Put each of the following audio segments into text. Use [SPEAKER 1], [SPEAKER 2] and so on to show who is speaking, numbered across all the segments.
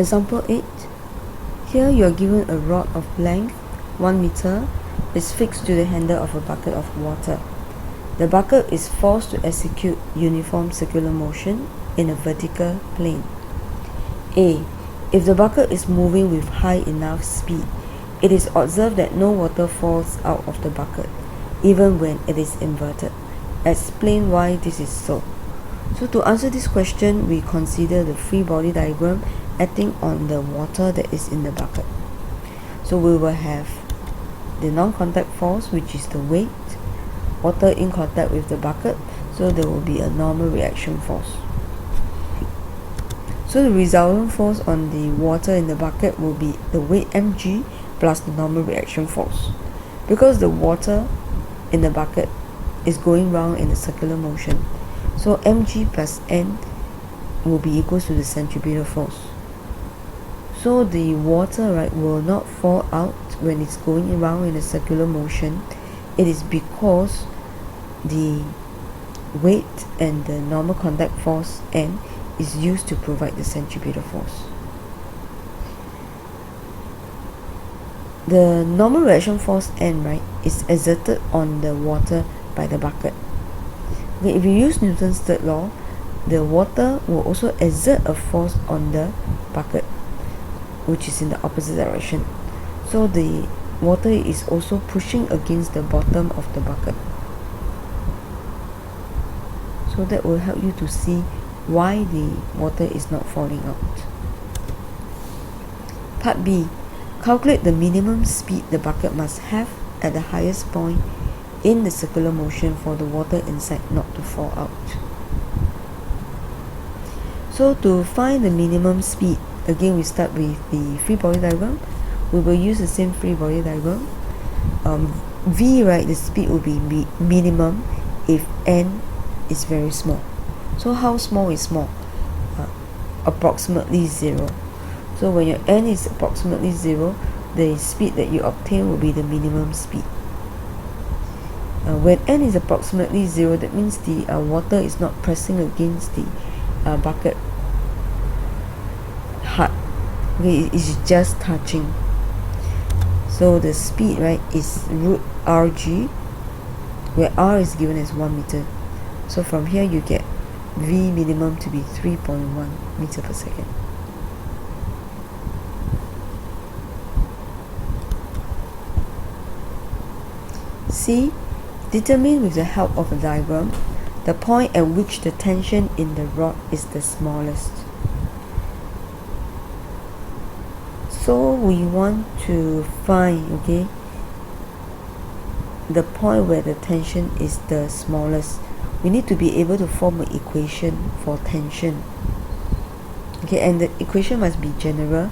[SPEAKER 1] Example 8. Here you are given a rod of length 1 meter is fixed to the handle of a bucket of water. The bucket is forced to execute uniform circular motion in a vertical plane. A. If the bucket is moving with high enough speed, it is observed that no water falls out of the bucket, even when it is inverted. Explain why this is so. So to answer this question, we consider the free body diagram acting on the water that is in the bucket. So we will have the non-contact force, which is the weight, water in contact with the bucket, so there will be a normal reaction force. So the resultant force on the water in the bucket will be the weight mg plus the normal reaction force. Because the water in the bucket is going round in a circular motion, so mg plus n will be equals to the centripetal force. So the water, right, will not fall out when it's going around in a circular motion. It is because the weight and the normal contact force n is used to provide the centripetal force. The normal reaction force n, right, is exerted on the water by the bucket. Okay, if you use Newton's third law, the water will also exert a force on the bucket, which is in the opposite direction. So the water is also pushing against the bottom of the bucket. So that will help you to see why the water is not falling out. Part B. Calculate the minimum speed the bucket must have at the highest point in the circular motion for the water inside not to fall out. So to find the minimum speed, again we start with the free body diagram. We will use the same free body diagram. V, right, the speed will be minimum if n is very small. So how small is small? Approximately 0. So when your n is approximately 0, the speed that you obtain will be the minimum speed. When n is approximately 0, that means the water is not pressing against the bucket hard. Okay, it is just touching. So the speed, right, is root rg, where r is given as 1 meter. So from here you get V minimum to be 3.1 meter per second. C. Determine with the help of a diagram the point at which the tension in the rod is the smallest. So we want to find, okay, the point where the tension is the smallest. We need to be able to form an equation for tension. Okay, and the equation must be general.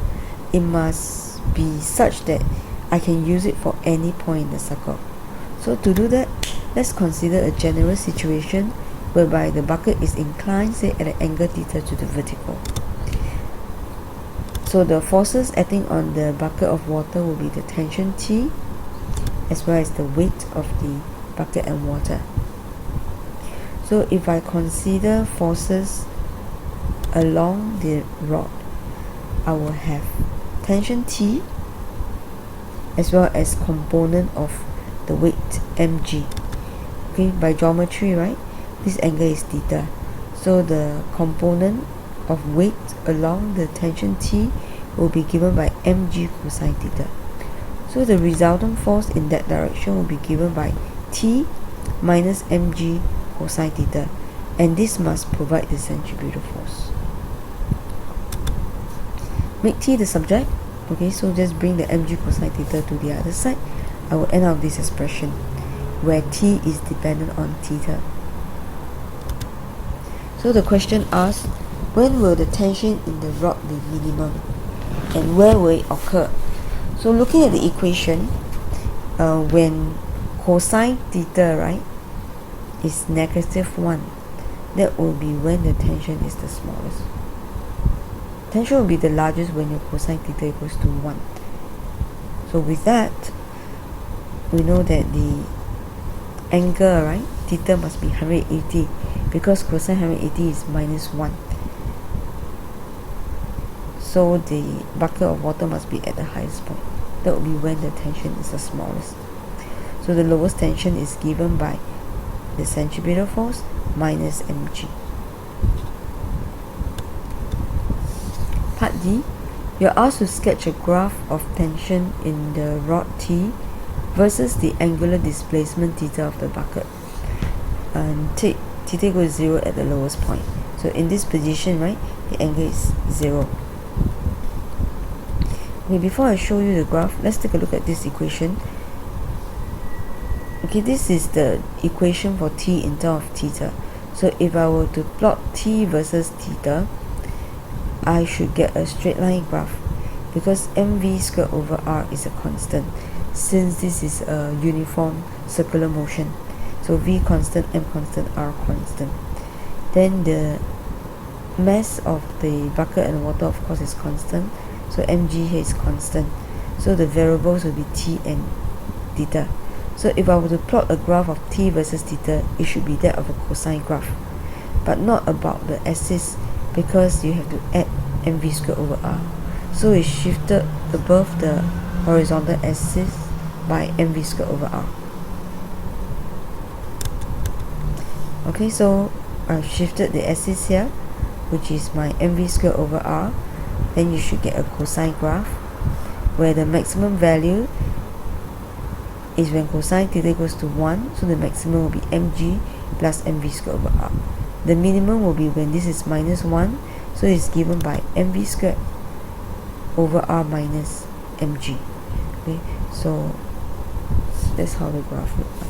[SPEAKER 1] It must be such that I can use it for any point in the circle. So to do that, let's consider a general situation whereby the bucket is inclined, say, at an angle theta to the vertical. So the forces acting on the bucket of water will be the tension T, as well as the weight of the bucket and water. So if I consider forces along the rod, I will have tension T as well as component of the weight mg. Okay, by geometry, right, this angle is theta. So the component of weight along the tension T will be given by mg cosine theta. So the resultant force in that direction will be given by T minus mg cosine theta, and this must provide the centripetal force. Make T the subject. Okay, so just bring the mg cosine theta to the other side. I will end up this expression where T is dependent on theta. So the question asks, when will the tension in the rod be minimum and where will it occur? So looking at the equation, when cosine theta, right, is -1, that will be when the tension is the smallest. Tension will be the largest when your cosine theta equals to 1. So with that, we know that the angle, right, theta must be 180 because cosine 180 is -1. so the bucket of water must be at the highest point. That will be when the tension is the smallest. So the lowest tension is given by the centripetal force minus mg. Part D, you're asked to sketch a graph of tension in the rod T versus the angular displacement theta of the bucket, and take theta equals 0 at the lowest point. So in this position, right, the angle is 0. Okay, before I show you the graph, let's take a look at this equation. Okay, this is the equation for t in terms of theta. So if I were to plot t versus theta, I should get a straight line graph, because mv squared over r is a constant, since this is a uniform circular motion. So v constant, m constant, r constant. Then the mass of the bucket and water, of course, is constant, so mg here is constant. So the variables will be t and theta. So if I were to plot a graph of t versus theta, it should be that of a cosine graph, but not about the axis, because you have to add mv squared over r. So it's shifted above the horizontal axis by mv squared over r. Okay, so I've shifted the axis here, which is my mv squared over r. Then you should get a cosine graph, where the maximum value is when cosine theta equals to 1, so the maximum will be mg plus mv squared over r. The minimum will be when this is minus 1, so it's given by mv squared over r minus mg. Okay, so that's how the graph looks like.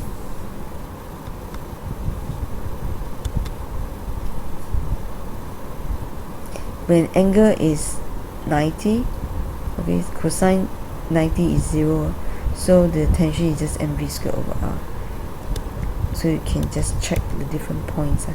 [SPEAKER 1] When angle is 90, okay, cosine 90 is 0, so the tension is just mv squared over r. So you can just check the different points.